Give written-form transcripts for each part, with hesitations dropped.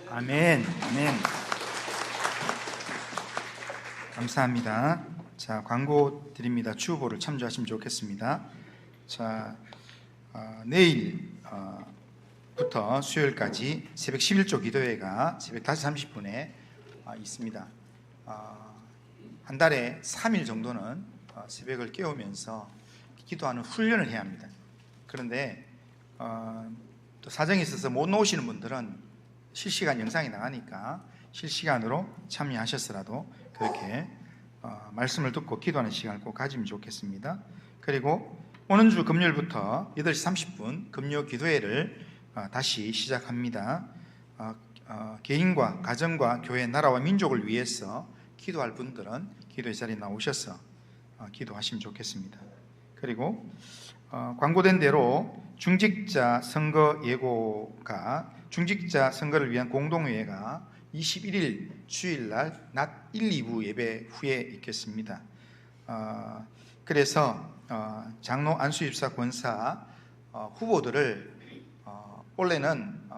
아멘, 아멘. 감사합니다. 자, 광고 드립니다. 추후보를 참조하시면 좋겠습니다. 자, 내일부터 수요일까지 새벽 11조 기도회가 새벽 5시 30분에 있습니다. 한 달에 3일 정도는 새벽을 깨우면서 기도하는 훈련을 해야 합니다. 그런데 또 사정이 있어서 못 나오시는 분들은 실시간 영상이 나가니까 실시간으로 참여하셨으라도 그렇게 말씀을 듣고 기도하는 시간을 꼭 가지면 좋겠습니다. 그리고 오는 주 금요일부터 8시 30분 금요 기도회를 다시 시작합니다. 개인과 가정과 교회, 나라와 민족을 위해서 기도할 분들은 기도의 자리에 나오셔서 기도하시면 좋겠습니다. 그리고 광고된 대로 중직자 선거 예고가 중직자 선거를 위한 공동회의가 21일 주일날 낮 1, 2부 예배 후에 있겠습니다. 그래서 장로 안수집사 권사 후보들을 원래는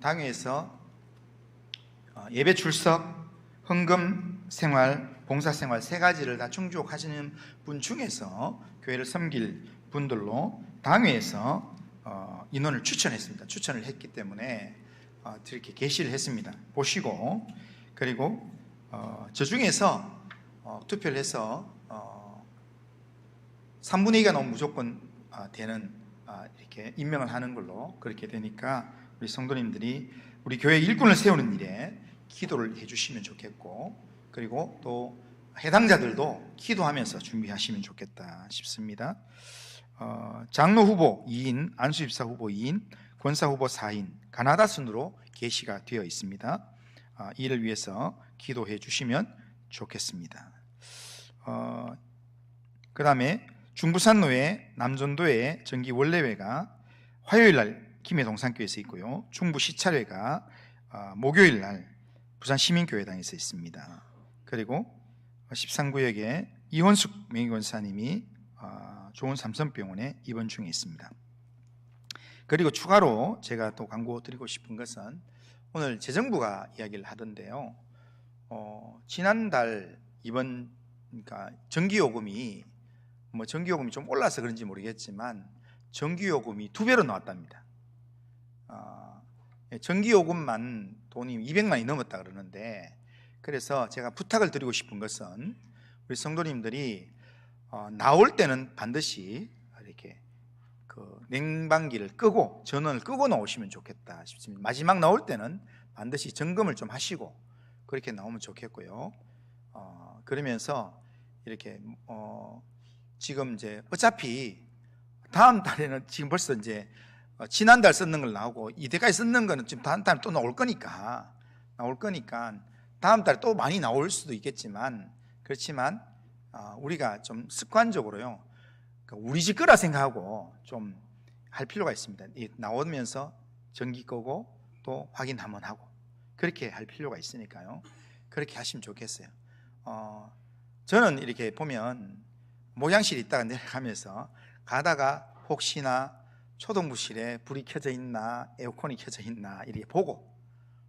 당회에서 예배 출석, 헌금 생활, 봉사 생활 세 가지를 다 충족하시는 분 중에서 교회를 섬길 분들로 당회에서 인원을 추천했습니다. 추천을 했기 때문에 이렇게 게시를 했습니다. 보시고, 그리고 저 중에서 투표를 해서 3분의 2가 넘으면 무조건 되는 이렇게 임명을 하는 걸로 그렇게 되니까 우리 성도님들이 우리 교회 일꾼을 세우는 일에 기도를 해주시면 좋겠고, 그리고 또 해당자들도 기도하면서 준비하시면 좋겠다 싶습니다. 장로 후보 2인, 안수집사 후보 2인, 권사 후보 4인, 가나다 순으로 게시가 되어 있습니다. 이를 위해서 기도해 주시면 좋겠습니다. 그 다음에 중부산로회 남전도회 정기 원래회가 화요일날 김해동산교회에서 있고요, 중부 시찰회가 목요일날 부산시민교회당에서 있습니다. 그리고 13구역에 이원숙 명의권사님이 좋은 삼성병원에 입원 중에 있습니다. 그리고 추가로 제가 또 광고 드리고 싶은 것은 오늘 재정부가 이야기를 하던데요, 지난달 이번 그러니까 전기요금이 전기요금이 좀 올라서 그런지 모르겠지만 전기요금이 2배로 나왔답니다. 전기요금만 돈이 200만 원이 넘었다 그러는데, 그래서 제가 부탁을 드리고 싶은 것은 우리 성도님들이 나올 때는 반드시 이렇게 그 냉방기를 끄고 전원을 끄고 나오시면 좋겠다 싶습니다. 마지막 나올 때는 반드시 점검을 좀 하시고 그렇게 나오면 좋겠고요. 그러면서 이렇게 지금 이제 어차피 다음 달에는 지금 벌써 이제 지난달 썼는 걸 나오고 이때까지 썼는 거는 지금 다음 달에 또 나올 거니까 다음 달에 또 많이 나올 수도 있겠지만, 그렇지만 우리가 좀 습관적으로요, 우리 집 거라 생각하고 좀 할 필요가 있습니다. 나오면서 전기 끄고 또 확인 한번 하고 그렇게 할 필요가 있으니까요. 그렇게 하시면 좋겠어요. 저는 이렇게 보면 목양실에 있다가 내려가면서 가다가 혹시나 초등부실에 불이 켜져 있나 에어컨이 켜져 있나 이렇게 보고,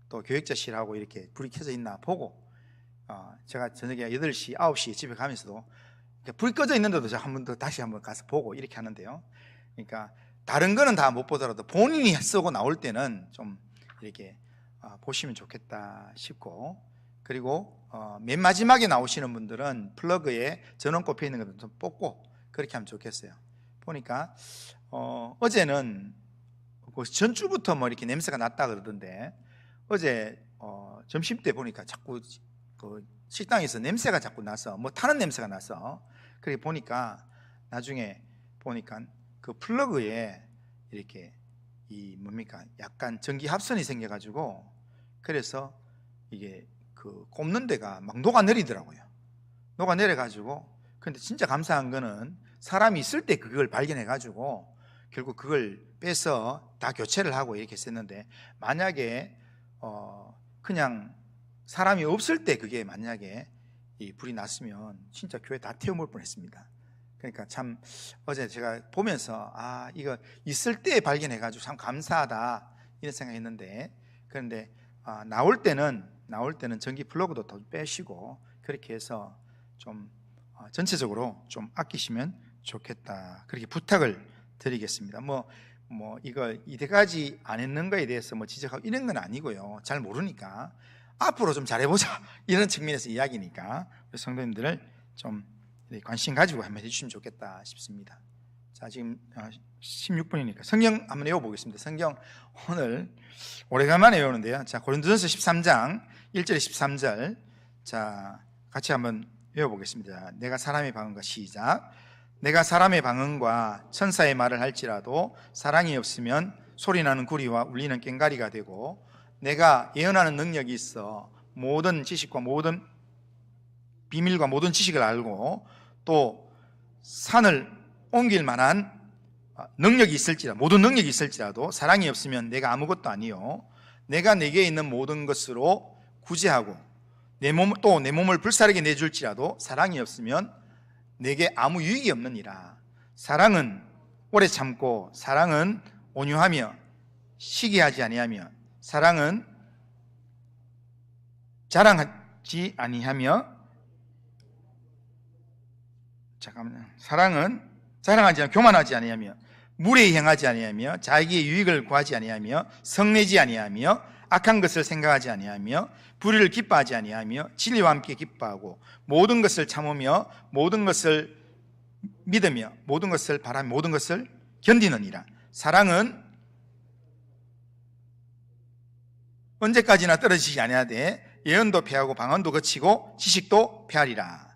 또 교육자실하고 이렇게 불이 켜져 있나 보고, 제가 저녁에 8시, 9시 집에 가면서도 불이 꺼져 있는데도 제가 한 번 더 다시 한번 가서 보고 이렇게 하는데요. 그러니까 다른 거는 다 못 보더라도 본인이 쓰고 나올 때는 좀 이렇게 보시면 좋겠다 싶고, 그리고 맨 마지막에 나오시는 분들은 플러그에 전원 꼽혀 있는 것도 좀 뽑고 그렇게 하면 좋겠어요. 보니까 어제는 전주부터 뭐 이렇게 냄새가 났다 그러던데, 어제 점심 때 보니까 자꾸 그 식당에서 냄새가 자꾸 나서 뭐 타는 냄새가 나서, 그렇게 보니까 나중에 보니까 그 플러그에 이렇게 약간 전기 합선이 생겨가지고, 그래서 이게 그 꼽는 데가 막 녹아내리더라고요. 녹아내려가지고, 근데 진짜 감사한 거는 사람이 있을 때 그걸 발견해가지고 결국 그걸 빼서 다 교체를 하고 이렇게 했었는데, 만약에 그냥 사람이 없을 때 그게 만약에 이 불이 났으면 진짜 교회 다 태워볼 뻔했습니다. 그러니까 참 어제 제가 보면서 이거 있을 때 발견해가지고 참 감사하다 이런 생각했는데, 그런데 나올 때는 전기 플러그도 더 빼시고 그렇게 해서 좀 전체적으로 좀 아끼시면 좋겠다, 그렇게 부탁을 드리겠습니다. 뭐 이거 이때까지 안 했는 거에 대해서 뭐 지적하고 이런 건 아니고요, 잘 모르니까 앞으로 좀 잘해보자 이런 측면에서 이야기니까 우리 성도님들을 좀 관심 가지고 한번 해주시면 좋겠다 싶습니다. 자, 지금 16분이니까 성경 한번 외워보겠습니다. 성경 오늘 오래간만에 외우는데요. 자, 고린도전서 13장 1절에 13절, 자 같이 한번 외워보겠습니다. 내가 사람의 방언과 시작. 내가 사람의 방언과 천사의 말을 할지라도 사랑이 없으면 소리나는 구리와 울리는 꽹과리가 되고, 내가 예언하는 능력이 있어 모든 지식과 모든 비밀과 모든 지식을 알고 또 산을 옮길 만한 능력이 있을지라도, 모든 능력이 있을지라도 사랑이 없으면 내가 아무것도 아니요, 내가 내게 있는 모든 것으로 구제하고 내 몸을 불사르게 내줄지라도 사랑이 없으면 내게 아무 유익이 없느니라. 사랑은 오래 참고 사랑은 온유하며 시기하지 아니하며 사랑은 자랑하지 아니하며 사랑은 자랑하지 않고 교만하지 아니하며 무례히 행하지 아니하며 자기의 유익을 구하지 아니하며 성내지 아니하며 악한 것을 생각하지 아니하며 불의를 기뻐하지 아니하며 진리와 함께 기뻐하고 모든 것을 참으며 모든 것을 믿으며 모든 것을 바라며 모든 것을 견디느니라. 사랑은 언제까지나 떨어지지 아니하되 예언도 패하고 방언도 거치고 지식도 패하리라.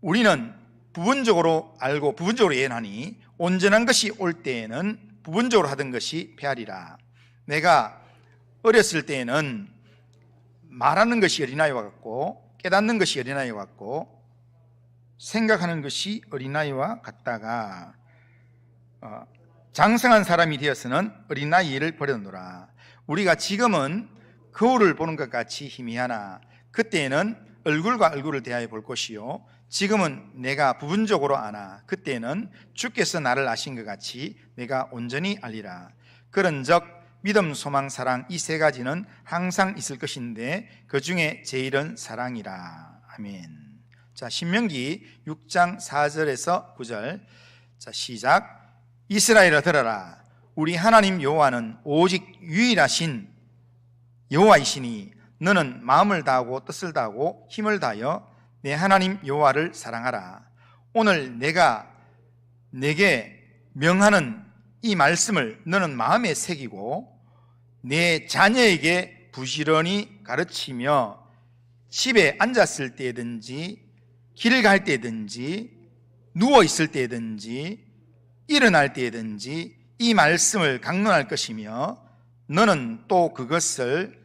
우리는 부분적으로 알고 부분적으로 예언하니 온전한 것이 올 때에는 부분적으로 하던 것이 패하리라. 내가 어렸을 때에는 말하는 것이 어린아이와 같고 깨닫는 것이 어린아이와 같고 생각하는 것이 어린아이와 같다가 장성한 사람이 되어서는 어린아이를 버렸노라. 우리가 지금은 거울을 보는 것 같이 희미하나 그때에는 얼굴과 얼굴을 대하여 볼 것이요 지금은 내가 부분적으로 아나 그때에는 주께서 나를 아신 것 같이 내가 온전히 알리라. 그런즉 믿음, 소망, 사랑 이 세 가지는 항상 있을 것인데 그 중에 제일은 사랑이라. 아멘. 자, 신명기 6장 4절에서 9절. 자, 시작. 이스라엘아 들어라. 우리 하나님 여호와는 오직 유일하신 여호와이시니 너는 마음을 다하고 뜻을 다하고 힘을 다하여 내 하나님 여호와를 사랑하라. 오늘 내가 내게 명하는 이 말씀을 너는 마음에 새기고 내 자녀에게 부지런히 가르치며 집에 앉았을 때든지 길을 갈 때든지 누워 있을 때든지 일어날 때든지 이 말씀을 강론할 것이며 너는 또 그것을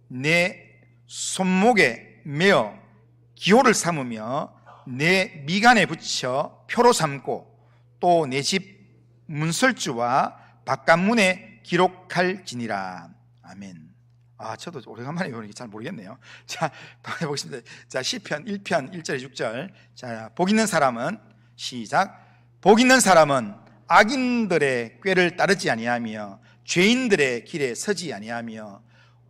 내 손목에 메어 기호를 삼으며 내 미간에 붙여 표로 삼고 또 내 집 문설주와 바깥문에 기록할지니라. 아멘. 저도 오래간만에 보니까 잘 모르겠네요. 자, 해보겠습니다. 자, 시편 1편 1절 6절. 자, 복 있는 사람은 시작. 복 있는 사람은 악인들의 꾀를 따르지 아니하며 죄인들의 길에 서지 아니하며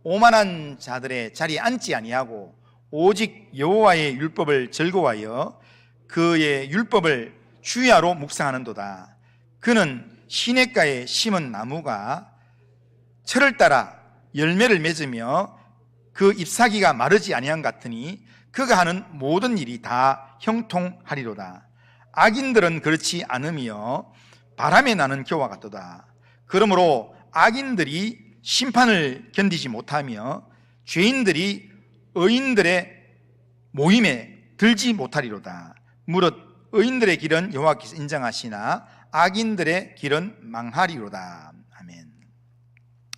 오만한 자들의 자리에 앉지 아니하고 오직 여호와의 율법을 즐거워하여 그의 율법을 주야로 묵상하는도다. 그는 시냇가에 심은 나무가 철을 따라 열매를 맺으며 그 잎사귀가 마르지 아니한 같으니 그가 하는 모든 일이 다 형통하리로다. 악인들은 그렇지 않으며 바람에 나는 겨와 같도다. 그러므로 악인들이 심판을 견디지 못하며 죄인들이 의인들의 모임에 들지 못하리로다. 무릇 의인들의 길은 여호와께서 인정하시나 악인들의 길은 망하리로다. 아멘.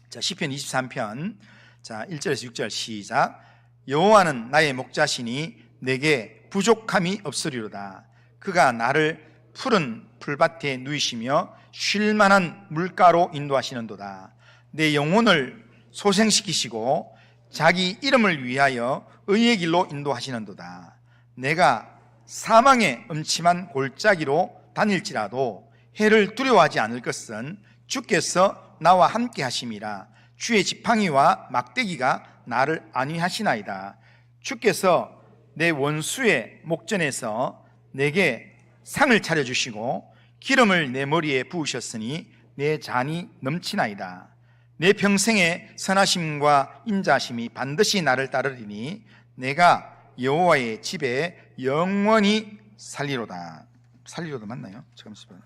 자, 시편 23편 자 1절에서 6절 시작. 여호와는 나의 목자시니 내게 부족함이 없으리로다. 그가 나를 푸른 풀밭에 누이시며 쉴만한 물가로 인도하시는도다. 내 영혼을 소생시키시고 자기 이름을 위하여 의의 길로 인도하시는도다. 내가 사망의 음침한 골짜기로 다닐지라도 해를 두려워하지 않을 것은 주께서 나와 함께 하심이라. 주의 지팡이와 막대기가 나를 안위하시나이다. 주께서 내 원수의 목전에서 내게 상을 차려주시고 기름을 내 머리에 부으셨으니 내 잔이 넘치나이다. 내 평생의 선하심과 인자심이 반드시 나를 따르리니 내가 여호와의 집에 영원히 살리로다. 살리로다 맞나요? 잠시만요.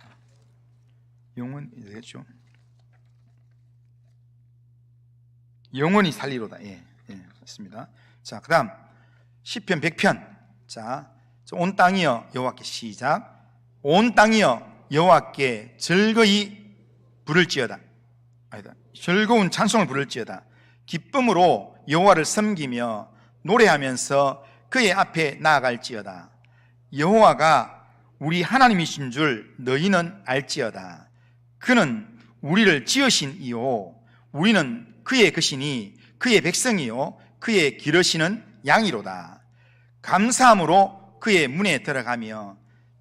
영원히 되겠죠. 영원히 살리로다. 예, 맞습니다. 자, 그다음 시편 100편. 자, 온 땅이여 여호와께 시작. 온 땅이여 여호와께 즐거이 부를지어다. 아니다. 즐거운 찬송을 부를지어다. 기쁨으로 여호와를 섬기며 노래하면서 그의 앞에 나아갈지어다. 여호와가 우리 하나님이신 줄 너희는 알지어다. 그는 우리를 지으신 이요 우리는 그의 것이니 그의 백성이요 그의 기르시는 양이로다. 감사함으로 그의 문에 들어가며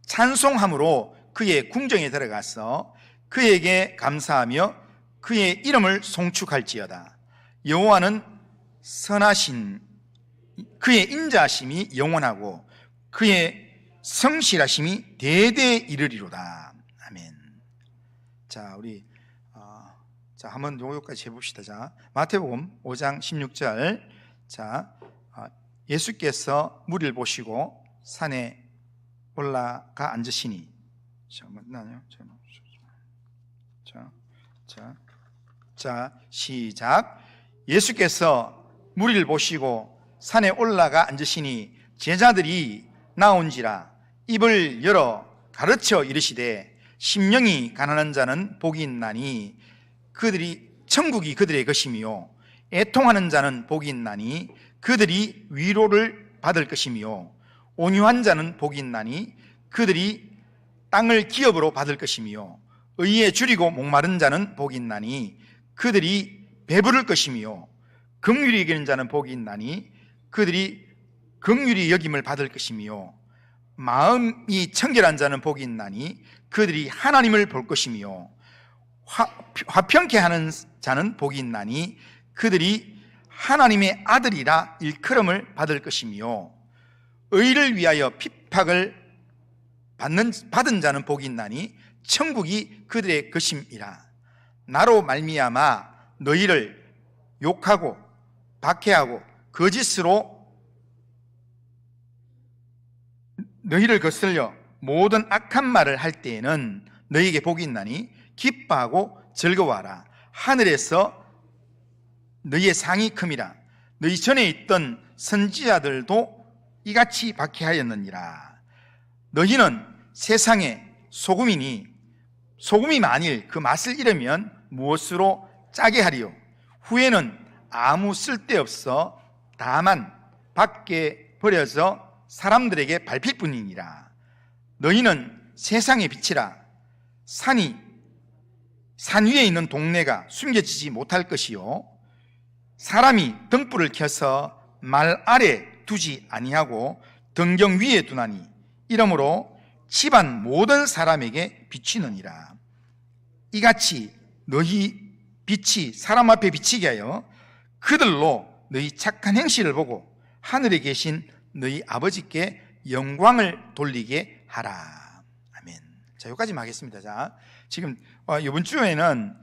찬송함으로 그의 궁정에 들어가서 그에게 감사하며 그의 이름을 송축할지어다. 여호와는 선하신 그의 인자하심이 영원하고 그의 성실하심이 대대에 이르리로다. 아멘. 자, 우리 자, 한번 요거까지 해봅시다. 자, 마태복음 5장 16절. 자, 예수께서 무리를 보시고 산에 올라가 앉으시니. 자, 맞나요? 자, 시작. 예수께서 무리를 보시고 산에 올라가 앉으시니 제자들이 나온지라 입을 열어 가르쳐 이르시되 심령이 가난한 자는 복이 있나니 그들이 천국이 그들의 것이며 애통하는 자는 복이 있나니 그들이 위로를 받을 것이며 온유한 자는 복이 있나니 그들이 땅을 기업으로 받을 것이며 의에 줄이고 목마른 자는 복이 있나니 그들이 배부를 것이며 긍휼히 여기는 자는 복이 있나니 그들이 긍휼히 여김을 받을 것이며 마음이 청결한 자는 복이 있나니 그들이 하나님을 볼 것이며 화평케 하는 자는 복이 있나니 그들이 하나님의 아들이라 일컬음을 받을 것이며 의를 위하여 핍박을 받은 자는 복이 있나니 천국이 그들의 것임이라. 나로 말미암아 너희를 욕하고 박해하고 거짓으로 너희를 거슬려 모든 악한 말을 할 때에는 너희에게 복이 있나니 기뻐하고 즐거워하라. 하늘에서 너희의 상이 큼이라. 너희 전에 있던 선지자들도 이같이 박해하였느니라. 너희는 세상의 소금이니 소금이 만일 그 맛을 잃으면 무엇으로 짜게 하리요? 후에는 아무 쓸데없어 다만 밖에 버려져 사람들에게 밟힐 뿐이니라. 너희는 세상의 빛이라. 산 위에 있는 동네가 숨겨지지 못할 것이요 사람이 등불을 켜서 말 아래 두지 아니하고 등경 위에 두나니 이러므로 집안 모든 사람에게 비치느니라. 이같이 너희 빛이 사람 앞에 비치게 하여 그들로 너희 착한 행실을 보고 하늘에 계신 너희 아버지께 영광을 돌리게 하라. 아멘. 자, 여기까지 하겠습니다. 자, 지금 이번 주에는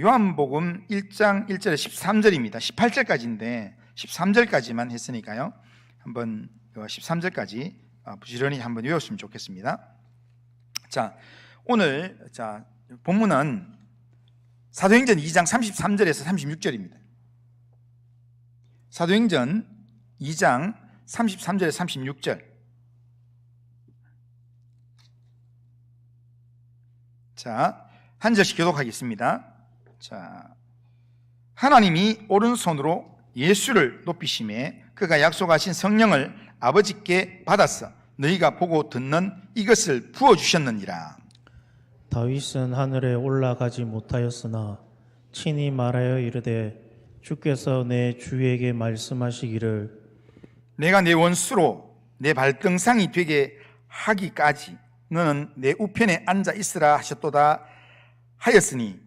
요한복음 1장 1절에 13절입니다. 18절까지인데 13절까지만 했으니까요. 한번 13절까지 부지런히 한번 외웠으면 좋겠습니다. 자, 오늘 본문은 사도행전 2장 33절에서 36절입니다. 사도행전 2장 33절에서 36절. 자, 한 절씩 교독하겠습니다. 자, 하나님이 오른손으로 예수를 높이심에 그가 약속하신 성령을 아버지께 받았어 너희가 보고 듣는 이것을 부어주셨느니라. 다윗은 하늘에 올라가지 못하였으나 친히 말하여 이르되 주께서 내 주에게 말씀하시기를 내가 내 원수로 내 발등상이 되게 하기까지 너는 내 우편에 앉아 있으라 하셨도다 하였으니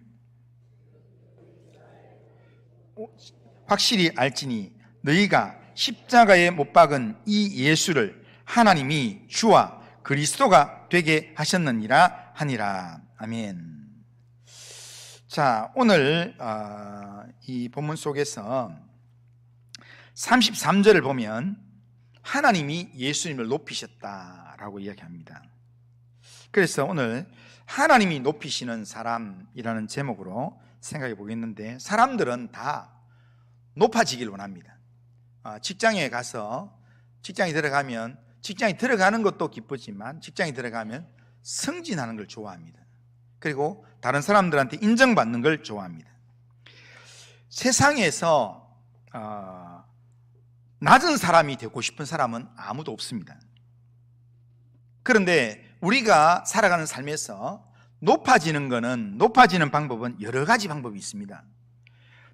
확실히 알지니 너희가 십자가에 못 박은 이 예수를 하나님이 주와 그리스도가 되게 하셨느니라 하니라. 아멘. 자, 오늘 이 본문 속에서 33절을 보면 하나님이 예수님을 높이셨다라고 이야기합니다. 그래서 오늘 하나님이 높이시는 사람이라는 제목으로 생각해 보겠는데, 사람들은 다 높아지길 원합니다. 직장에 가서 직장에 들어가면 직장에 들어가는 것도 기쁘지만 직장에 들어가면 승진하는 걸 좋아합니다. 그리고 다른 사람들한테 인정받는 걸 좋아합니다. 세상에서 낮은 사람이 되고 싶은 사람은 아무도 없습니다. 그런데 우리가 살아가는 삶에서 높아지는 방법은 여러 가지 방법이 있습니다.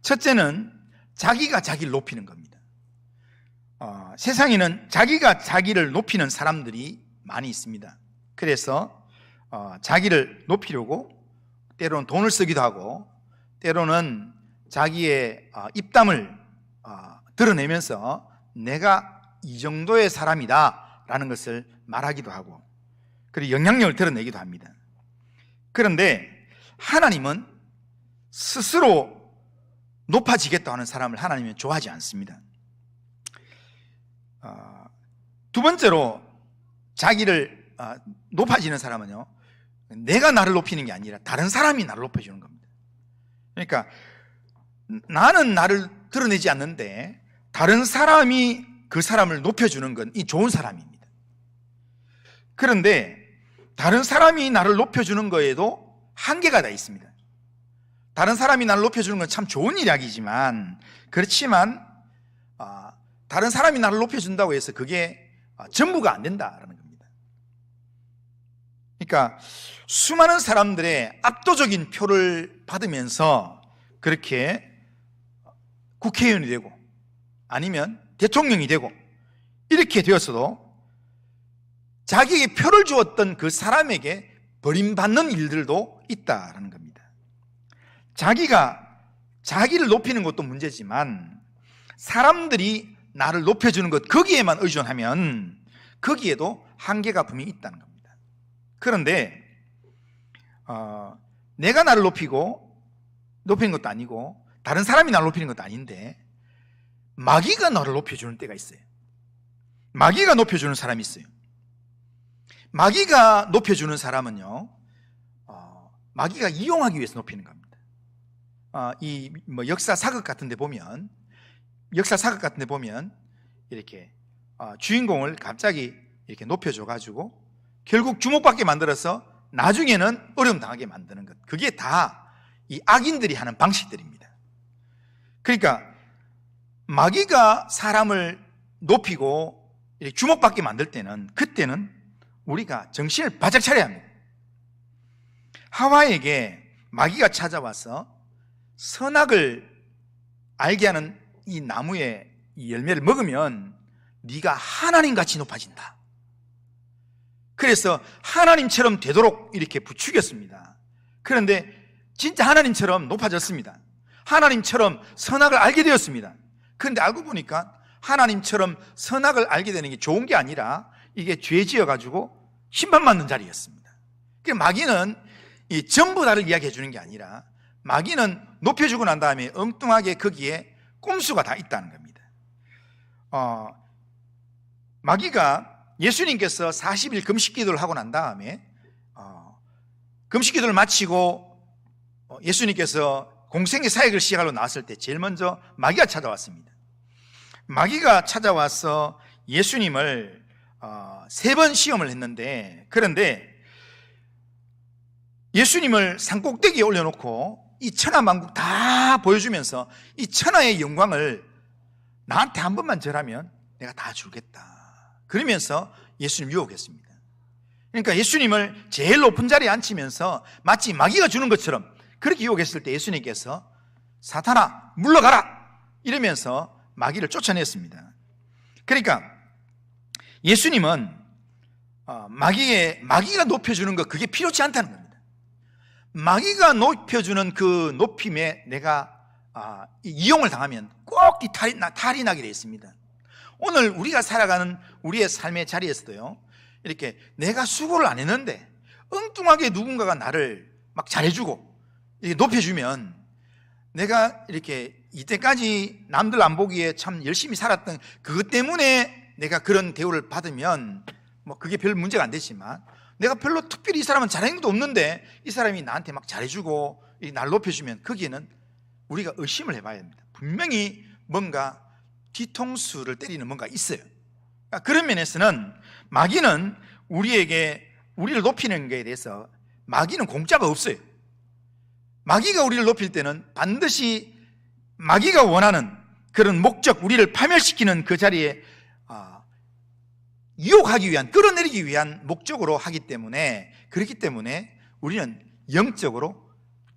첫째는 자기가 자기를 높이는 겁니다. 세상에는 자기가 자기를 높이는 사람들이 많이 있습니다. 그래서 자기를 높이려고 때로는 돈을 쓰기도 하고, 때로는 자기의 입담을 드러내면서 내가 이 정도의 사람이다 라는 것을 말하기도 하고, 그리고 영향력을 드러내기도 합니다. 그런데 하나님은 스스로 높아지겠다 하는 사람을 하나님은 좋아하지 않습니다. 두 번째로 자기를 높아지는 사람은요, 내가 나를 높이는 게 아니라 다른 사람이 나를 높여주는 겁니다. 그러니까 나는 나를 드러내지 않는데 다른 사람이 그 사람을 높여주는 건 이 좋은 사람입니다. 그런데 다른 사람이 나를 높여주는 거에도 한계가 다 있습니다. 다른 사람이 나를 높여주는 건 참 좋은 이야기지만, 그렇지만 다른 사람이 나를 높여준다고 해서 그게 전부가 안 된다라는 겁니다. 그러니까 수많은 사람들의 압도적인 표를 받으면서 그렇게 국회의원이 되고 아니면 대통령이 되고 이렇게 되었어도 자기에게 표를 주었던 그 사람에게 버림받는 일들도 있다라는 겁니다. 자기가 자기를 높이는 것도 문제지만 사람들이 나를 높여주는 것 거기에만 의존하면 거기에도 한계가 분명히 있다는 겁니다. 그런데 내가 나를 높이는 것도 아니고 다른 사람이 나를 높이는 것도 아닌데 마귀가 너를 높여주는 때가 있어요. 마귀가 높여주는 사람이 있어요. 마귀가 높여주는 사람은요, 마귀가 이용하기 위해서 높이는 겁니다. 역사 사극 같은 데 보면 이렇게 주인공을 갑자기 이렇게 높여줘가지고 결국 주목받게 만들어서 나중에는 어려움 당하게 만드는 것. 그게 다 이 악인들이 하는 방식들입니다. 그러니까 마귀가 사람을 높이고 이렇게 주목받게 만들 때는 그때는 우리가 정신을 바짝 차려야 합니다. 하와에게 마귀가 찾아와서 선악을 알게 하는 이 나무의 이 열매를 먹으면 네가 하나님같이 높아진다. 그래서 하나님처럼 되도록 이렇게 부추겼습니다. 그런데 진짜 하나님처럼 높아졌습니다. 하나님처럼 선악을 알게 되었습니다. 그런데 알고 보니까 하나님처럼 선악을 알게 되는 게 좋은 게 아니라 이게 죄 지어가지고 심판받는 자리였습니다. 그러니까 마귀는 이 전부 다를 이야기해 주는 게 아니라 마귀는 높여주고 난 다음에 엉뚱하게 거기에 꼼수가 다 있다는 겁니다. 마귀가 예수님께서 40일 금식 기도를 하고 난 다음에 금식 기도를 마치고 예수님께서 공생의 사역을 시작하러 나왔을 때 제일 먼저 마귀가 찾아왔습니다. 마귀가 찾아와서 예수님을 3번 시험을 했는데, 그런데 예수님을 산꼭대기에 올려놓고 이 천하만국 다 보여주면서 이 천하의 영광을 나한테 한 번만 절하면 내가 다 주겠다, 그러면서 예수님 유혹했습니다. 그러니까 예수님을 제일 높은 자리에 앉히면서 마치 마귀가 주는 것처럼 그렇게 유혹했을 때 예수님께서 사탄아 물러가라 이러면서 마귀를 쫓아냈습니다. 그러니까 예수님은 마귀가 높여주는 것, 그게 필요치 않다는 겁니다. 마귀가 높여주는 그 높임에 내가 이용을 당하면 꼭 탈이 나게 되어 있습니다. 오늘 우리가 살아가는 우리의 삶의 자리에서도요, 이렇게 내가 수고를 안 했는데 엉뚱하게 누군가가 나를 막 잘해주고 이렇게 높여주면 내가 이렇게 이때까지 남들 안 보기에 참 열심히 살았던 그것 때문에 내가 그런 대우를 받으면 뭐 그게 별 문제가 안 되지만, 내가 별로 특별히 이 사람은 잘하는 것도 없는데 이 사람이 나한테 막 잘해주고 날 높여주면 거기에는 우리가 의심을 해봐야 합니다. 분명히 뭔가 뒤통수를 때리는 뭔가 있어요. 그러니까 그런 면에서는 마귀는 우리를 높이는 것에 대해서 마귀는 공짜가 없어요. 마귀가 우리를 높일 때는 반드시 마귀가 원하는 그런 목적, 우리를 파멸시키는 그 자리에 유혹하기 위한, 끌어내리기 위한 목적으로 하기 때문에, 그렇기 때문에 우리는 영적으로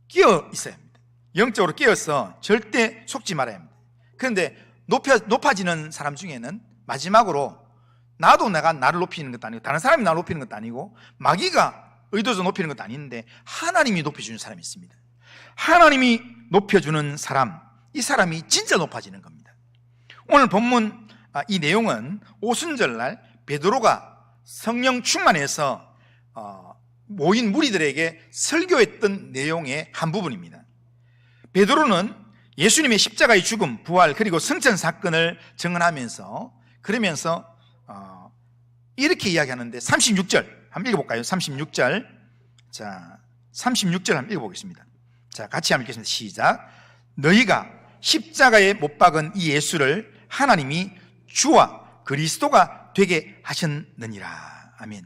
끼어 있어야 합니다. 영적으로 끼어서 절대 속지 말아야 합니다. 그런데 높아지는 사람 중에는 마지막으로 나도 내가 나를 높이는 것도 아니고 다른 사람이 나를 높이는 것도 아니고 마귀가 의도해서 높이는 것도 아닌데 하나님이 높여주는 사람이 있습니다. 하나님이 높여주는 사람, 이 사람이 진짜 높아지는 겁니다. 오늘 본문 이 내용은 오순절날 베드로가 성령 충만해서 모인 무리들에게 설교했던 내용의 한 부분입니다. 베드로는 예수님의 십자가의 죽음, 부활, 그리고 승천 사건을 증언하면서 그러면서 이렇게 이야기하는데 36절 한번 읽어볼까요? 36절. 자, 36절 한번 읽어보겠습니다. 자, 같이 한번 읽겠습니다. 시작. 너희가 십자가에 못 박은 이 예수를 하나님이 주와 그리스도가 되게 하셨느니라. 아멘.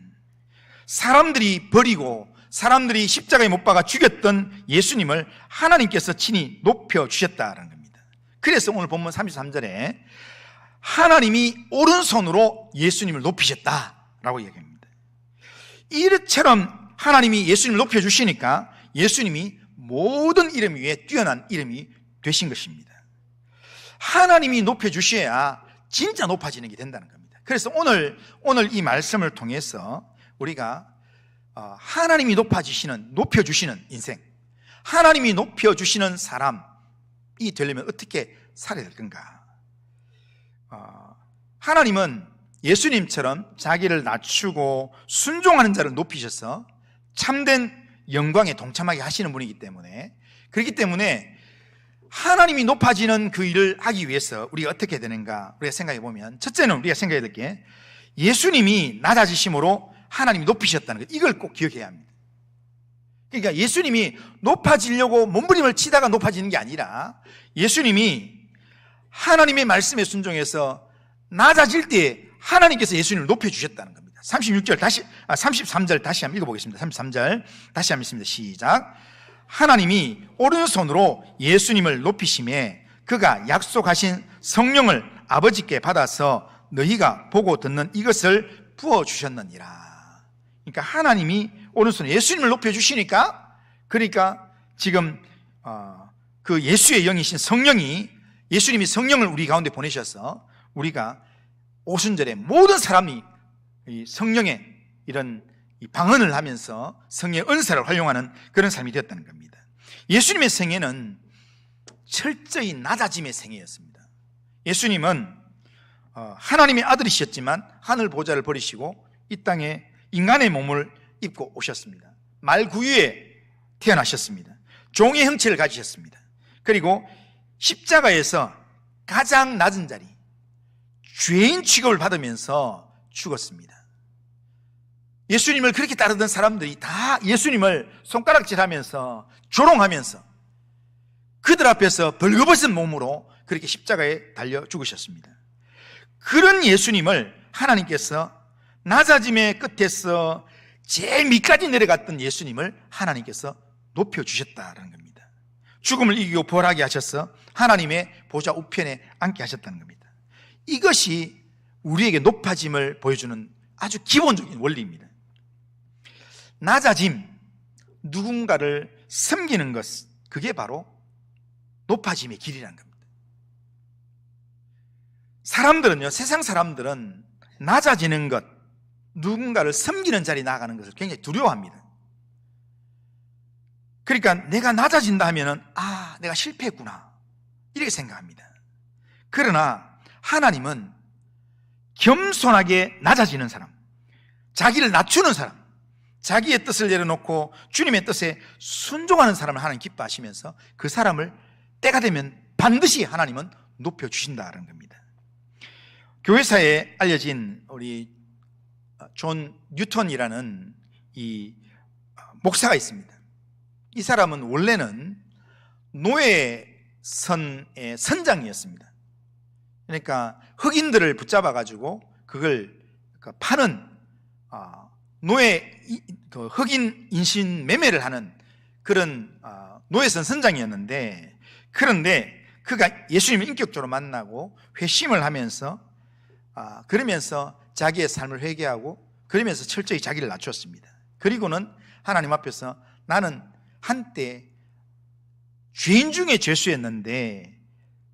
사람들이 버리고 사람들이 십자가에 못 박아 죽였던 예수님을 하나님께서 친히 높여주셨다는 겁니다. 그래서 오늘 본문 33절에 하나님이 오른손으로 예수님을 높이셨다라고 얘기합니다. 이처럼 하나님이 예수님을 높여주시니까 예수님이 모든 이름 위에 뛰어난 이름이 되신 것입니다. 하나님이 높여주셔야 진짜 높아지는 게 된다는 겁니다. 그래서 오늘 이 말씀을 통해서 우리가 하나님이 높여주시는 인생, 하나님이 높여주시는 사람이 되려면 어떻게 살아야 될 건가? 하나님은 예수님처럼 자기를 낮추고 순종하는 자를 높이셔서 참된 영광에 동참하게 하시는 분이기 때문에, 그렇기 때문에 하나님이 높아지는 그 일을 하기 위해서 우리가 어떻게 되는가 우리가 생각해 보면, 첫째는 우리가 생각해야 될 게 예수님이 낮아지심으로 하나님이 높이셨다는 것, 이걸 꼭 기억해야 합니다. 그러니까 예수님이 높아지려고 몸부림을 치다가 높아지는 게 아니라 예수님이 하나님의 말씀에 순종해서 낮아질 때 하나님께서 예수님을 높여주셨다는 겁니다. 33절 다시 한번 읽어보겠습니다. 33절 다시 한번 읽습니다. 시작. 하나님이 오른손으로 예수님을 높이심에 그가 약속하신 성령을 아버지께 받아서 너희가 보고 듣는 이것을 부어주셨느니라. 그러니까 하나님이 오른손에 예수님을 높여주시니까, 그러니까 지금 그 예수의 영이신 성령이, 예수님이 성령을 우리 가운데 보내셔서 우리가 오순절에 모든 사람이 이 성령의 이런 방언을 하면서 성령의 은사를 활용하는 그런 삶이 되었다는 겁니다. 예수님의 생애는 철저히 낮아짐의 생애였습니다. 예수님은 하나님의 아들이셨지만 하늘 보좌를 버리시고 이 땅에 인간의 몸을 입고 오셨습니다. 말구유에 태어나셨습니다. 종의 형체를 가지셨습니다. 그리고 십자가에서 가장 낮은 자리, 죄인 취급을 받으면서 죽었습니다. 예수님을 그렇게 따르던 사람들이 다 예수님을 손가락질하면서 조롱하면서 그들 앞에서 벌거벗은 몸으로 그렇게 십자가에 달려 죽으셨습니다. 그런 예수님을 하나님께서 낮아짐의 끝에서 제일 밑까지 내려갔던 예수님을 하나님께서 높여주셨다는 겁니다. 죽음을 이기고 부활하게 하셔서 하나님의 보좌 우편에 앉게 하셨다는 겁니다. 이것이 우리에게 높아짐을 보여주는 아주 기본적인 원리입니다. 낮아짐, 누군가를 섬기는 것, 그게 바로 높아짐의 길이라는 겁니다. 사람들은요, 세상 사람들은 낮아지는 것, 누군가를 섬기는 자리에 나아가는 것을 굉장히 두려워합니다. 그러니까 내가 낮아진다 하면은 내가 실패했구나 이렇게 생각합니다. 그러나 하나님은 겸손하게 낮아지는 사람, 자기를 낮추는 사람, 자기의 뜻을 내려놓고 주님의 뜻에 순종하는 사람을 하나님 기뻐하시면서 그 사람을 때가 되면 반드시 하나님은 높여주신다는 겁니다. 교회사에 알려진 우리 존 뉴턴이라는 이 목사가 있습니다. 이 사람은 원래는 노예선의 선장이었습니다. 그러니까 흑인들을 붙잡아 가지고 그걸 파는 흑인 인신 매매를 하는 그런 노예선 선장이었는데, 그런데 그가 예수님을 인격적으로 만나고 회심을 하면서 그러면서 자기의 삶을 회개하고 그러면서 철저히 자기를 낮췄습니다. 그리고는 하나님 앞에서 나는 한때 죄인 중에 죄수였는데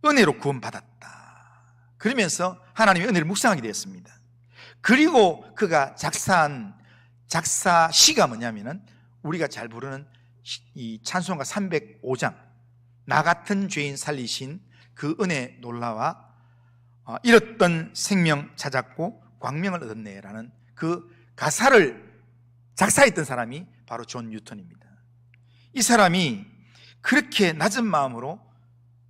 은혜로 구원받았다, 그러면서 하나님의 은혜를 묵상하게 되었습니다. 그리고 그가 작사한 작사 시가 뭐냐면은 우리가 잘 부르는 이 찬송가 305장, 나 같은 죄인 살리신 그 은혜 놀라와 잃었던 생명 찾았고 광명을 얻었네라는 그 가사를 작사했던 사람이 바로 존 뉴턴입니다. 이 사람이 그렇게 낮은 마음으로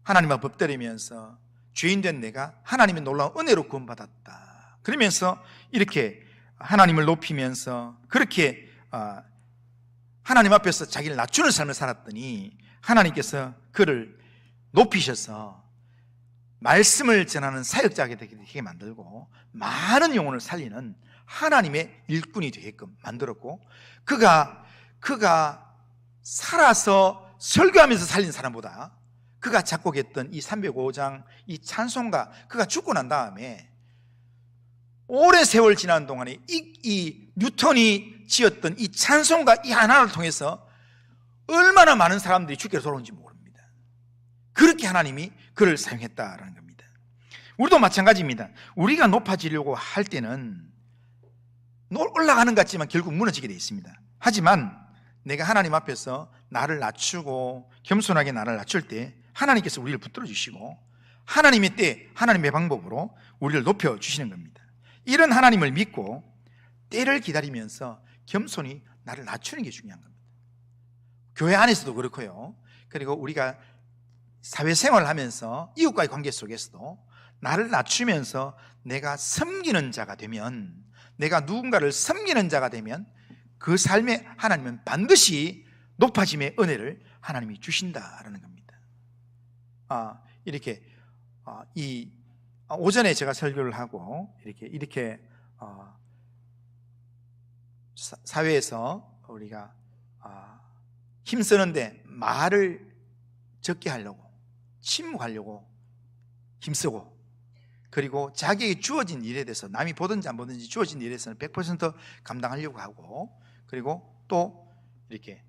하나님과 법대리면서 죄인된 내가 하나님의 놀라운 은혜로 구원받았다, 그러면서 이렇게 하나님을 높이면서 그렇게 하나님 앞에서 자기를 낮추는 삶을 살았더니 하나님께서 그를 높이셔서 말씀을 전하는 사역자가 되게 만들고 많은 영혼을 살리는 하나님의 일꾼이 되게끔 만들었고, 그가 살아서 설교하면서 살린 사람보다 그가 작곡했던 이 305장 이 찬송가, 그가 죽고 난 다음에 오랜 세월 지난 동안에 이 뉴턴이 지었던 이 찬송가 이 하나를 통해서 얼마나 많은 사람들이 주께로 돌아온지 모릅니다. 그렇게 하나님이 그를 사용했다라는 겁니다. 우리도 마찬가지입니다. 우리가 높아지려고 할 때는 올라가는 것 같지만 결국 무너지게 되어 있습니다. 하지만 내가 하나님 앞에서 나를 낮추고 겸손하게 나를 낮출 때 하나님께서 우리를 붙들어 주시고 하나님의 때, 하나님의 방법으로 우리를 높여 주시는 겁니다. 이런 하나님을 믿고 때를 기다리면서 겸손히 나를 낮추는 게 중요한 겁니다. 교회 안에서도 그렇고요. 그리고 우리가 사회생활을 하면서 이웃과의 관계 속에서도 나를 낮추면서 내가 섬기는 자가 되면, 내가 누군가를 섬기는 자가 되면 그 삶에 하나님은 반드시 높아짐의 은혜를 하나님이 주신다라는 겁니다. 이렇게 오전에 제가 설교를 하고 이렇게 사회에서 우리가 힘쓰는데 말을 적게 하려고, 침묵하려고 힘쓰고, 그리고 자기에게 주어진 일에 대해서 남이 보든지 안 보든지 주어진 일에 대해서는 100% 감당하려고 하고, 그리고 또 이렇게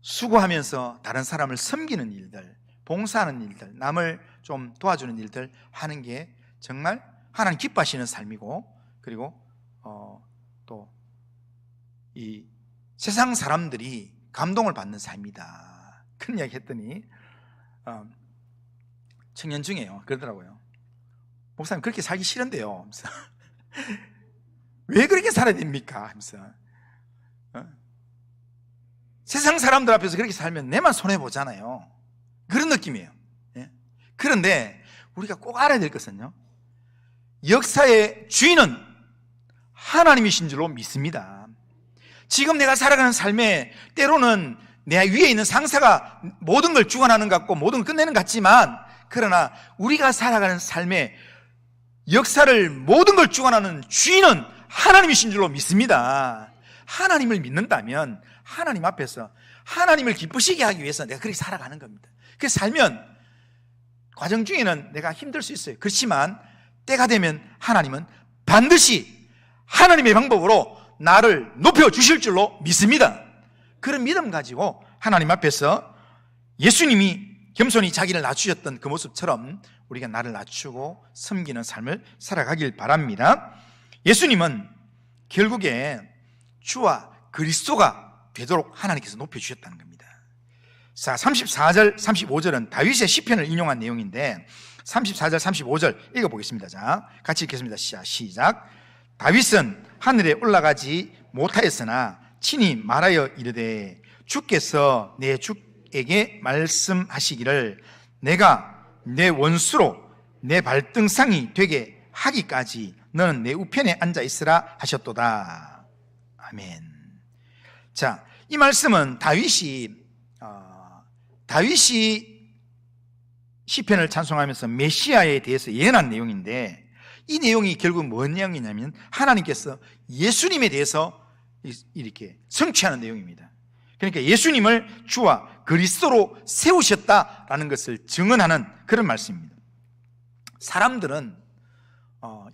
수고하면서 다른 사람을 섬기는 일들, 봉사하는 일들, 남을 좀 도와주는 일들 하는 게 정말 하나님 기뻐하시는 삶이고, 그리고 또 이 세상 사람들이 감동을 받는 삶이다, 그런 이야기 했더니 청년 중에요 그러더라고요. 목사님 그렇게 살기 싫은데요 하면서 왜 그렇게 살아야 됩니까 하면서 세상 사람들 앞에서 그렇게 살면 내만 손해보잖아요, 그런 느낌이에요. 그런데 우리가 꼭 알아야 될 것은요, 역사의 주인은 하나님이신 줄로 믿습니다. 지금 내가 살아가는 삶에 때로는 내 위에 있는 상사가 모든 걸 주관하는 것 같고 모든 걸 끝내는 것 같지만, 그러나 우리가 살아가는 삶에 역사를 모든 걸 주관하는 주인은 하나님이신 줄로 믿습니다. 하나님을 믿는다면 하나님 앞에서 하나님을 기쁘시게 하기 위해서 내가 그렇게 살아가는 겁니다. 그래서 살면 과정 중에는 내가 힘들 수 있어요. 그렇지만 때가 되면 하나님은 반드시 하나님의 방법으로 나를 높여주실 줄로 믿습니다. 그런 믿음 가지고 하나님 앞에서 예수님이 겸손히 자기를 낮추셨던 그 모습처럼 우리가 나를 낮추고 섬기는 삶을 살아가길 바랍니다. 예수님은 결국에 주와 그리스도가 되도록 하나님께서 높여주셨다는 겁니다. 자, 34절, 35절은 다윗의 시편을 인용한 내용인데 34절, 35절 읽어보겠습니다. 자, 같이 읽겠습니다. 시작. 다윗은 하늘에 올라가지 못하였으나 친히 말하여 이르되 주께서 내 주에게 말씀하시기를 내가 내 원수로 내 발등상이 되게 하기까지 너는 내 우편에 앉아 있으라 하셨도다. 아멘. 자, 이 말씀은 다윗이 시편을 찬송하면서 메시아에 대해서 예언한 내용인데, 이 내용이 결국 뭔 내용이냐면 하나님께서 예수님에 대해서 이렇게 성취하는 내용입니다. 그러니까 예수님을 주와 그리스도로 세우셨다라는 것을 증언하는 그런 말씀입니다. 사람들은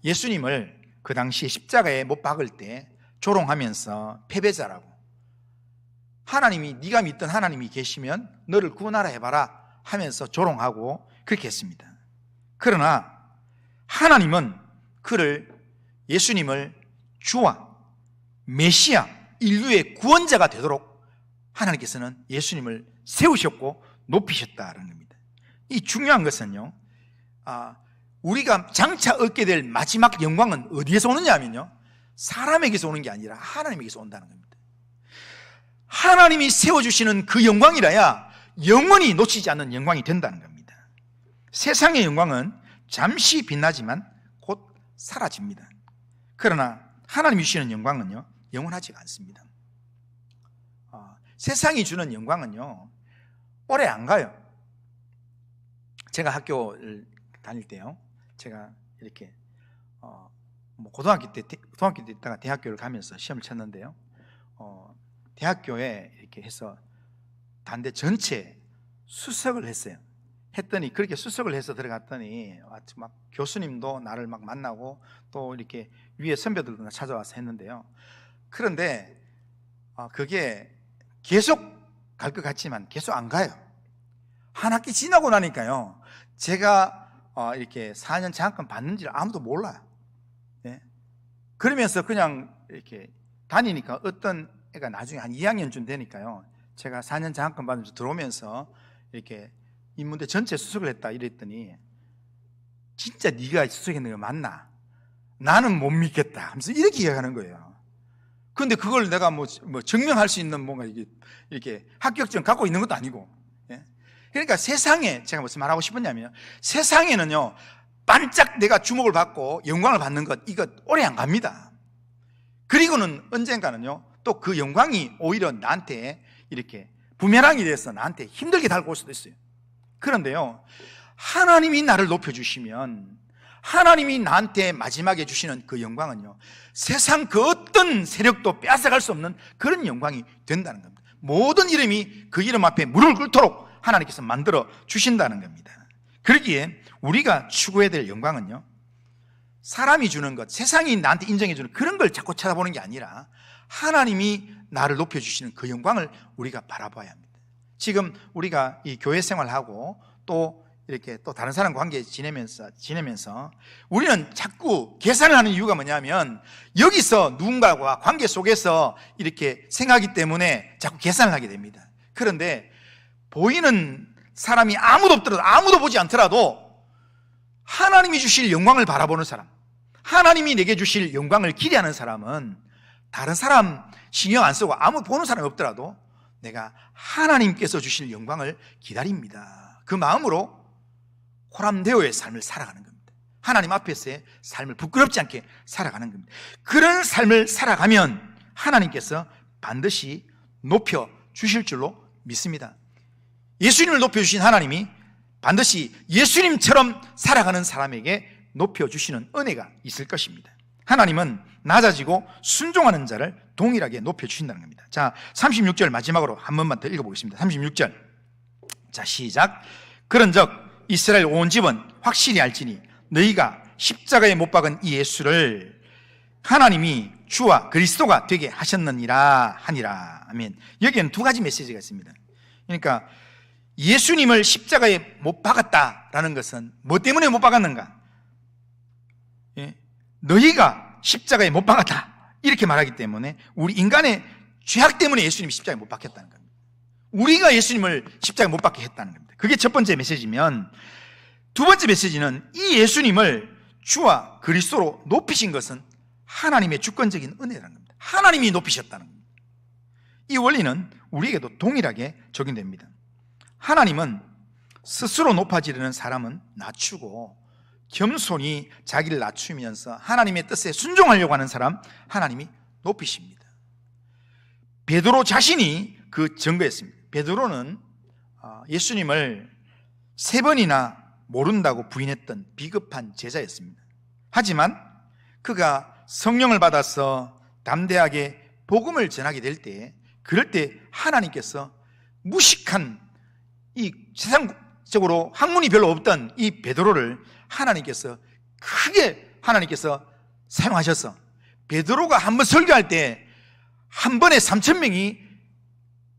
예수님을 그 당시에 십자가에 못 박을 때 조롱하면서 패배자라고, 하나님이 네가 믿던 하나님이 계시면 너를 구원하라 해봐라 하면서 조롱하고 그렇게 했습니다. 그러나 하나님은 예수님을 주와 메시아, 인류의 구원자가 되도록 하나님께서는 예수님을 세우셨고 높이셨다는 겁니다. 이 중요한 것은요, 우리가 장차 얻게 될 마지막 영광은 어디에서 오느냐 하면요, 사람에게서 오는 게 아니라 하나님에게서 온다는 겁니다. 하나님이 세워주시는 그 영광이라야 영원히 놓치지 않는 영광이 된다는 겁니다. 세상의 영광은 잠시 빛나지만 곧 사라집니다. 그러나 하나님이 주시는 영광은요, 영원하지가 않습니다. 세상이 주는 영광은요, 오래 안 가요. 제가 학교를 다닐 때요, 제가 이렇게 고등학교 때 있다가 대학교를 가면서 시험을 쳤는데요, 대학교에 이렇게 해서 단대 전체 수석을 했어요. 했더니 그렇게 수석을 해서 들어갔더니 막 교수님도 나를 막 만나고 또 이렇게 위에 선배들도 찾아와서 했는데요. 그런데 그게 계속 갈 것 같지만 계속 안 가요. 한 학기 지나고 나니까요, 제가 이렇게 4년 장학금 받는지를 아무도 몰라요. 예? 그러면서 그냥 이렇게 다니니까 어떤 애가 나중에 한 2학년쯤 되니까요, 제가 4년 장학금 받으면서 들어오면서 이렇게 인문대 전체 수석을 했다 이랬더니, 진짜 네가 수석했는 거 맞나? 나는 못 믿겠다 하면서 이렇게 이야기하는 거예요. 그런데 그걸 내가 뭐 증명할 수 있는 뭔가 이렇게 합격증 갖고 있는 것도 아니고. 예? 그러니까 세상에, 제가 무슨 말하고 싶었냐면, 세상에는요, 반짝 내가 주목을 받고 영광을 받는 것, 이거 오래 안 갑니다. 그리고는 언젠가는요, 또 그 영광이 오히려 나한테 이렇게 부메랑이 돼서 나한테 힘들게 달고 올 수도 있어요. 그런데요, 하나님이 나를 높여주시면, 하나님이 나한테 마지막에 주시는 그 영광은요, 세상 그 어떤 세력도 빼앗아갈 수 없는 그런 영광이 된다는 겁니다. 모든 이름이 그 이름 앞에 무릎을 꿇도록 하나님께서 만들어 주신다는 겁니다. 그러기에 우리가 추구해야 될 영광은요, 사람이 주는 것, 세상이 나한테 인정해 주는 그런 걸 자꾸 찾아보는 게 아니라 하나님이 나를 높여주시는 그 영광을 우리가 바라봐야 합니다. 지금 우리가 이 교회 생활하고 또 이렇게 또 다른 사람과 관계 지내면서 우리는 자꾸 계산을 하는 이유가 뭐냐면, 여기서 누군가와 관계 속에서 이렇게 생각하기 때문에 자꾸 계산을 하게 됩니다. 그런데 보이는 사람이 아무도 없더라도, 아무도 보지 않더라도 하나님이 주실 영광을 바라보는 사람, 하나님이 내게 주실 영광을 기대하는 사람은 다른 사람 신경 안 쓰고 아무 보는 사람이 없더라도 내가 하나님께서 주실 영광을 기다립니다. 그 마음으로 호람되어의 삶을 살아가는 겁니다. 하나님 앞에서의 삶을 부끄럽지 않게 살아가는 겁니다. 그런 삶을 살아가면 하나님께서 반드시 높여주실 줄로 믿습니다. 예수님을 높여주신 하나님이 반드시 예수님처럼 살아가는 사람에게 높여주시는 은혜가 있을 것입니다. 하나님은 낮아지고 순종하는 자를 동일하게 높여주신다는 겁니다. 자, 36절 마지막으로 한 번만 더 읽어보겠습니다. 36절. 자, 시작. 그런즉 이스라엘 온 집은 확실히 알지니 너희가 십자가에 못 박은 이 예수를 하나님이 주와 그리스도가 되게 하셨느니라 하니라. 아멘. 여기에는 두 가지 메시지가 있습니다. 그러니까 예수님을 십자가에 못 박았다라는 것은 뭐 때문에 못 박았는가? 예? 너희가 십자가에 못 박았다 이렇게 말하기 때문에 우리 인간의 죄악 때문에 예수님이 십자가에 못 박혔다는 겁니다. 우리가 예수님을 십자가에 못 박게 했다는 겁니다. 그게 첫 번째 메시지면, 두 번째 메시지는 이 예수님을 주와 그리스도로 높이신 것은 하나님의 주권적인 은혜라는 겁니다. 하나님이 높이셨다는 겁니다. 이 원리는 우리에게도 동일하게 적용됩니다. 하나님은 스스로 높아지려는 사람은 낮추고, 겸손히 자기를 낮추면서 하나님의 뜻에 순종하려고 하는 사람 하나님이 높이십니다. 베드로 자신이 그 증거했습니다. 베드로는 예수님을 3번이나 모른다고 부인했던 비겁한 제자였습니다. 하지만 그가 성령을 받아서 담대하게 복음을 전하게 될 때, 그럴 때 하나님께서 무식한 이 세상적으로 학문이 별로 없던 이 베드로를 하나님께서 크게 사용하셔서 베드로가 한번 설교할 때 한 번에 3,000명이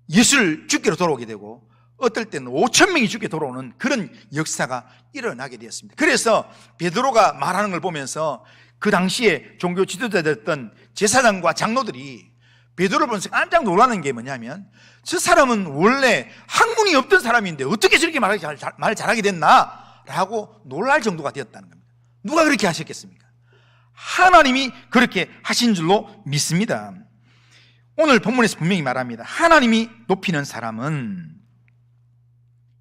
예수를 주께로 돌아오게 되고, 어떨 때는 5,000명이 주께 돌아오는 그런 역사가 일어나게 되었습니다. 그래서 베드로가 말하는 걸 보면서 그 당시에 종교 지도자였던 제사장과 장로들이 베드로를 보면서 깜짝 놀라는 게 뭐냐면, 저 사람은 원래 학문이 없던 사람인데 어떻게 저렇게 말을 잘하게 됐나? 라고 놀랄 정도가 되었다는 겁니다. 누가 그렇게 하셨겠습니까? 하나님이 그렇게 하신 줄로 믿습니다. 오늘 본문에서 분명히 말합니다. 하나님이 높이는 사람은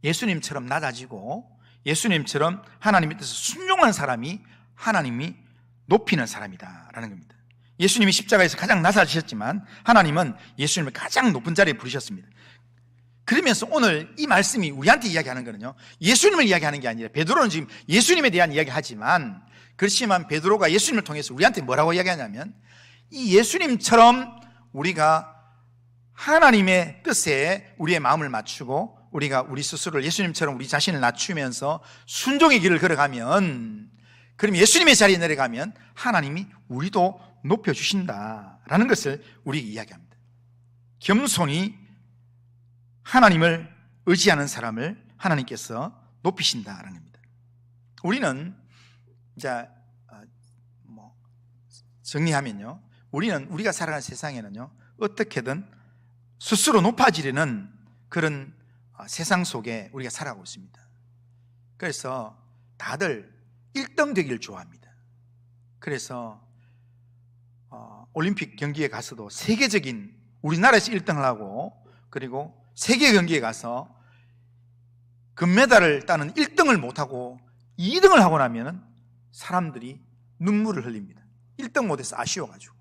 예수님처럼 낮아지고 예수님처럼 하나님의 뜻을 순종하는 사람이 하나님이 높이는 사람이다라는 겁니다. 예수님이 십자가에서 가장 낮아지셨지만 하나님은 예수님을 가장 높은 자리에 부르셨습니다. 그러면서 오늘 이 말씀이 우리한테 이야기하는 거는요, 예수님을 이야기하는 게 아니라, 베드로는 지금 예수님에 대한 이야기하지만, 그렇지만 베드로가 예수님을 통해서 우리한테 뭐라고 이야기하냐면, 이 예수님처럼 우리가 하나님의 뜻에 우리의 마음을 맞추고 우리가 우리 스스로를 예수님처럼 우리 자신을 낮추면서 순종의 길을 걸어가면, 그럼 예수님의 자리에 내려가면 하나님이 우리도 높여주신다라는 것을 우리에게 이야기합니다. 겸손히 하나님을 의지하는 사람을 하나님께서 높이신다라는 겁니다. 우리는 이제 정리하면요, 우리는 우리가 살아가는 세상에는요, 어떻게든 스스로 높아지려는 그런 세상 속에 우리가 살아가고 있습니다. 그래서 다들 1등 되기를 좋아합니다. 그래서 올림픽 경기에 가서도 세계적인, 우리나라에서 1등을 하고, 그리고 세계 경기에 가서 금메달을 따는 1등을 못하고 2등을 하고 나면 사람들이 눈물을 흘립니다. 1등 못해서 아쉬워가지고.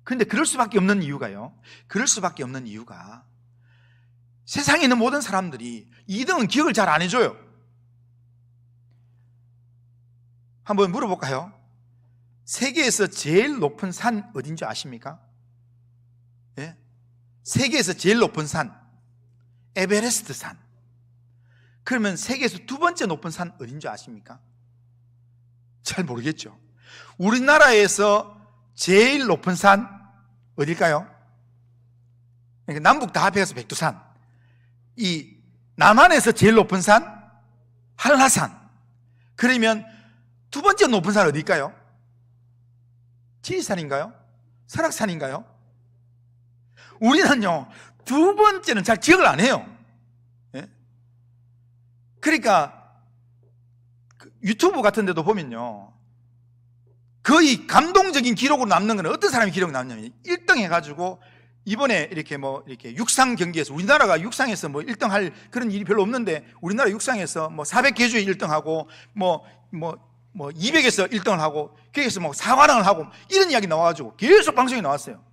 그런데 그럴 수밖에 없는 이유가요, 그럴 수밖에 없는 이유가 세상에 있는 모든 사람들이 2등은 기억을 잘 안 해줘요. 한번 물어볼까요? 세계에서 제일 높은 산 어딘 줄 아십니까? 예? 세계에서 제일 높은 산, 에베레스트 산. 그러면 세계에서 두 번째 높은 산 어딘 줄 아십니까? 잘 모르겠죠. 우리나라에서 제일 높은 산 어딜까요? 그러니까 남북 다 합해서 백두산. 이 남한에서 제일 높은 산 한라산. 그러면 두 번째 높은 산 어딜까요? 지리산인가요? 설악산인가요? 우리는요, 두 번째는 잘 기억을 안 해요. 예? 그러니까 유튜브 같은 데도 보면요, 거의 감동적인 기록으로 남는 건 어떤 사람이 기록이 남냐면 1등 해가지고 이번에 이렇게 육상 경기에서, 우리나라가 육상에서 1등 할 그런 일이 별로 없는데, 우리나라 육상에서 400개주에 1등하고 200에서 1등을 하고 거기에서 사관왕을 하고 이런 이야기 나와가지고 계속 방송에 나왔어요.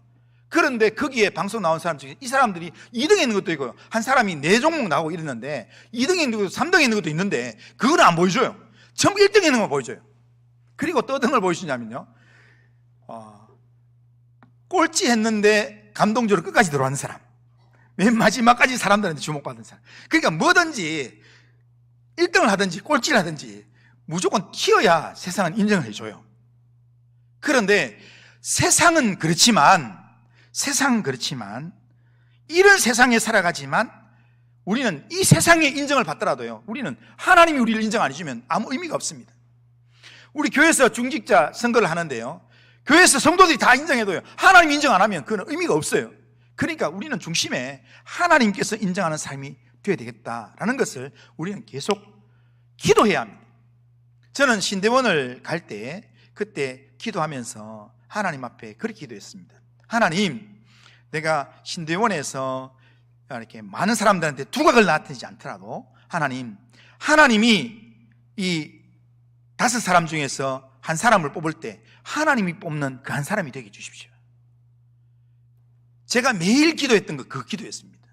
그런데 거기에 방송 나온 사람 중에 이 사람들이 2등에 있는 것도 있고요, 한 사람이 4종목 나오고 이랬는데 2등에 있는 것도 3등에 있는 것도 있는데 그거는 안 보여줘요. 전부 1등에 있는 것만 보여줘요. 그리고 또 어떤 걸 보여주냐면요, 꼴찌 했는데 감동적으로 끝까지 들어왔는 사람, 맨 마지막까지 사람들한테 주목받은 사람. 그러니까 뭐든지 1등을 하든지 꼴찌를 하든지 무조건 튀어야 세상은 인정을 해줘요. 그런데 세상은 그렇지만 이런 세상에 살아가지만 우리는 이 세상의 인정을 받더라도요, 우리는 하나님이 우리를 인정 안 해주면 아무 의미가 없습니다. 우리 교회에서 중직자 선거를 하는데요, 교회에서 성도들이 다 인정해도요, 하나님 인정 안 하면 그건 의미가 없어요. 그러니까 우리는 중심에 하나님께서 인정하는 삶이 되어야 되겠다라는 것을 우리는 계속 기도해야 합니다. 저는 신대원을 갈 때 그때 기도하면서 하나님 앞에 그렇게 기도했습니다. 하나님, 내가 신대원에서 이렇게 많은 사람들한테 두각을 나타내지 않더라도 하나님이 이 5사람 중에서 한 사람을 뽑을 때 하나님이 뽑는 그 한 사람이 되게 해주십시오. 제가 매일 기도했던 거 그 기도였습니다.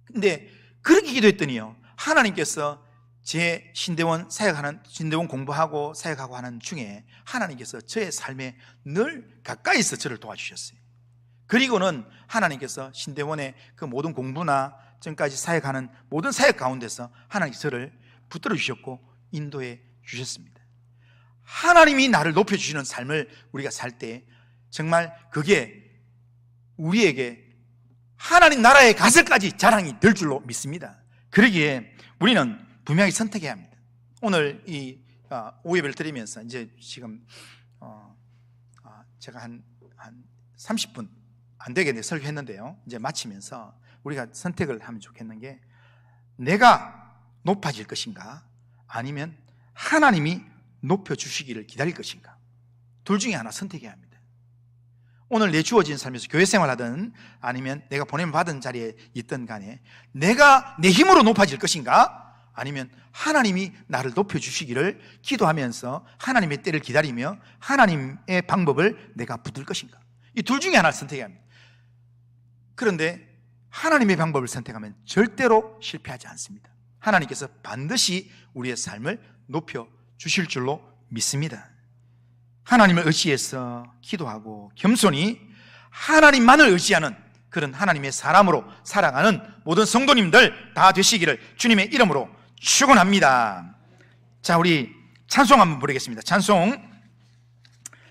근데 그렇게 기도했더니요, 하나님께서 제 신대원 공부하고 사역하고 하는 중에 하나님께서 저의 삶에 늘 가까이서 저를 도와주셨어요. 그리고는 하나님께서 신대원의 그 모든 공부나 지금까지 사역하는 모든 사역 가운데서 하나님께서 저를 붙들어 주셨고 인도해 주셨습니다. 하나님이 나를 높여주시는 삶을 우리가 살 때 정말 그게 우리에게 하나님 나라에 가서까지 자랑이 될 줄로 믿습니다. 그러기에 우리는 분명히 선택해야 합니다. 오늘 이 오예배를 드리면서 이제 지금 제가 한 30분 안 되게 설교했는데요, 이제 마치면서 우리가 선택을 하면 좋겠는 게, 내가 높아질 것인가 아니면 하나님이 높여주시기를 기다릴 것인가, 둘 중에 하나 선택해야 합니다. 오늘 내 주어진 삶에서 교회 생활하든 아니면 내가 보냄을 받은 자리에 있든 간에 내가 내 힘으로 높아질 것인가 아니면 하나님이 나를 높여주시기를 기도하면서 하나님의 때를 기다리며 하나님의 방법을 내가 붙들 것인가, 이 둘 중에 하나를 선택해야 합니다. 그런데 하나님의 방법을 선택하면 절대로 실패하지 않습니다. 하나님께서 반드시 우리의 삶을 높여주실 줄로 믿습니다. 하나님을 의지해서 기도하고 겸손히 하나님만을 의지하는 그런 하나님의 사람으로 살아가는 모든 성도님들 다 되시기를 주님의 이름으로 축원합니다. 자, 우리 찬송 한번 부르겠습니다. 찬송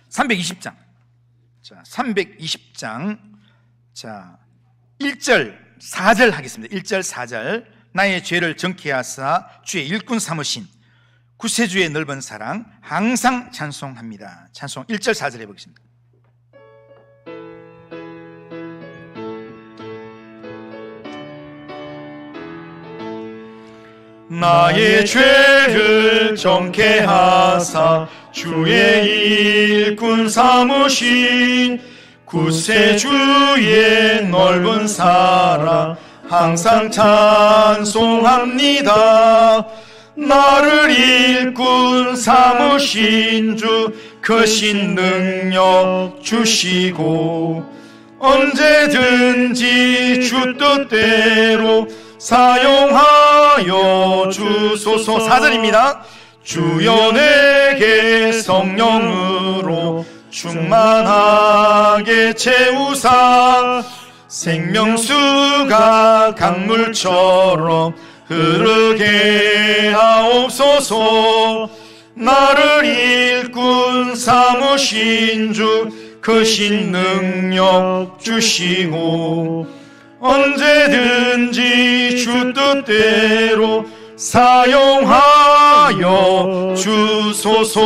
320장. 자, 320장. 자, 1절 4절 하겠습니다. 1절 4절. 나의 죄를 정케 하사 주의 일꾼 삼으신 구세주의 넓은 사랑 항상 찬송합니다. 찬송 1절 4절 해보겠습니다. 나의 죄를 정케 하사 주의 일꾼 삼으신 구세주의 넓은 사랑 항상 찬송합니다. 나를 일꾼 삼으신 주 크신 능력 주시고 언제든지 주 뜻대로 사용하여 주소서. 4절입니다. 주여 내게 성령으로 충만하게 채우사 생명수가 강물처럼 흐르게 하옵소서. 나를 일꾼 삼으신 주 크신 능력 주시고 언제든지 주 뜻대로 사용하여 주소서.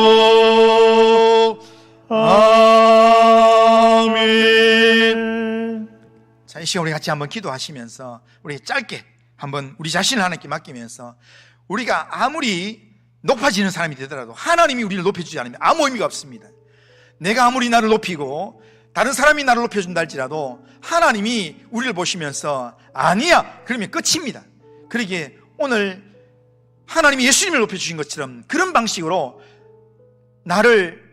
아멘. 자, 이 시간 우리 같이 한번 기도하시면서 우리 짧게 한번 우리 자신을 하나님께 맡기면서 우리가 아무리 높아지는 사람이 되더라도 하나님이 우리를 높여주지 않으면 아무 의미가 없습니다. 내가 아무리 나를 높이고 다른 사람이 나를 높여준다 할지라도 하나님이 우리를 보시면서 아니야 그러면 끝입니다. 그러기에 오늘 하나님이 예수님을 높여주신 것처럼 그런 방식으로 나를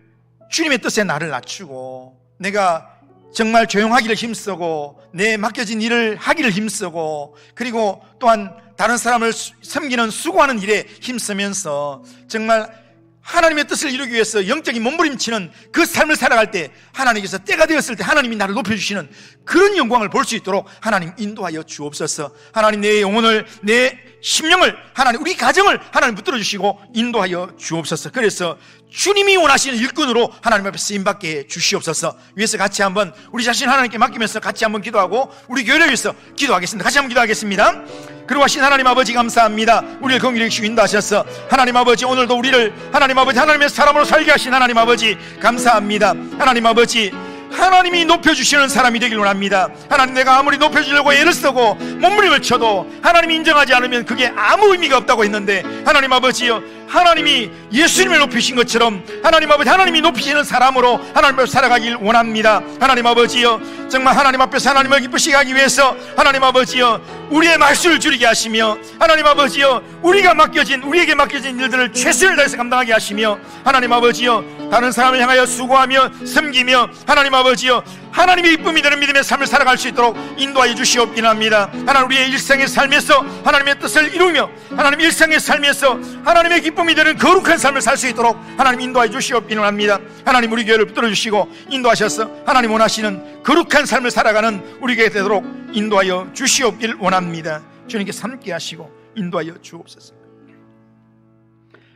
주님의 뜻에 나를 낮추고 내가 정말 조용하기를 힘쓰고 내 맡겨진 일을 하기를 힘쓰고 그리고 또한 다른 사람을 섬기는 수고하는 일에 힘쓰면서 정말 하나님의 뜻을 이루기 위해서 영적인 몸부림치는 그 삶을 살아갈 때 하나님께서 때가 되었을 때 하나님이 나를 높여주시는 그런 영광을 볼 수 있도록 하나님 인도하여 주옵소서. 하나님 내 영혼을 내 심령을 하나님 우리 가정을 하나님 붙들어 주시고 인도하여 주옵소서. 그래서 주님이 원하시는 일꾼으로 하나님 앞에 쓰임받게 해 주시옵소서. 위해서 같이 한번 우리 자신 하나님께 맡기면서 같이 한번 기도하고 우리 교회를 위해서 기도하겠습니다. 같이 한번 기도하겠습니다. 그리고 하신 하나님 아버지 감사합니다. 우리를 긍휼히 여기시고 인도하셔서 하나님 아버지 오늘도 우리를 하나님 아버지 하나님의 사람으로 살게 하신 하나님 아버지 감사합니다. 하나님 아버지 하나님이 높여주시는 사람이 되길 원합니다. 하나님 내가 아무리 높여주려고 애를 쓰고 몸부림을 쳐도 하나님이 인정하지 않으면 그게 아무 의미가 없다고 했는데 하나님 아버지요 하나님이 예수님을 높이신 것처럼 하나님 아버지 하나님이 높이시는 사람으로 하나님 앞에 살아가길 원합니다. 하나님 아버지요 정말 하나님 앞에서 하나님을 기쁘시게 하기 위해서 하나님 아버지요 우리의 말수를 줄이게 하시며 하나님 아버지요 우리에게 맡겨진 일들을 최선을 다해서 감당하게 하시며 하나님 아버지요 다른 사람을 향하여 수고하며 섬기며 하나님 아버지요 하나님의 기쁨이 되는 믿음의 삶을 살아갈 수 있도록 인도하여 주시옵기는 합니다. 하나님 우리의 일상의 삶에서 하나님의 뜻을 이루며 하나님 일상의 삶에서 하나님의 기쁨이 되는 거룩한 삶을 살 수 있도록 하나님 인도하여 주시옵기는 합니다. 하나님 우리 교회를 붙들어 주시고 인도하셔서 하나님 원하시는 거룩한 삶을 살아가는 우리에게 되도록 인도하여 주시옵길 원합니다. 주님께 함께 하시고 인도하여 주옵소서.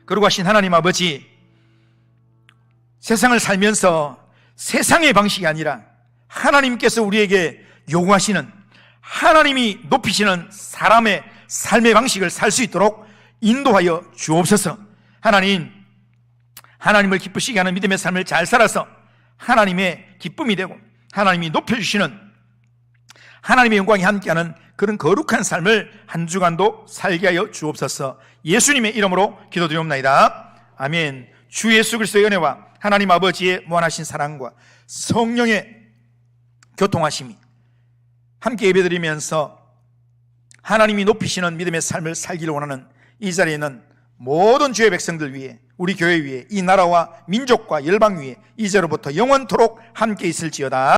거룩하신 하나님 아버지 세상을 살면서 세상의 방식이 아니라 하나님께서 우리에게 요구하시는 하나님이 높이시는 사람의 삶의 방식을 살 수 있도록 인도하여 주옵소서. 하나님을 기쁘시게 하는 믿음의 삶을 잘 살아서 하나님의 기쁨이 되고 하나님이 높여주시는 하나님의 영광이 함께하는 그런 거룩한 삶을 한 주간도 살게 하여 주옵소서. 예수님의 이름으로 기도드리옵나이다. 아멘. 주 예수 그리스도의 은혜와 하나님 아버지의 무한하신 사랑과 성령의 교통하심이 함께 예배드리면서 하나님이 높이시는 믿음의 삶을 살기를 원하는 이 자리에 있는 모든 주의 백성들 위해 우리 교회 위에 이 나라와 민족과 열방 위에 이제로부터 영원토록 함께 있을지어다.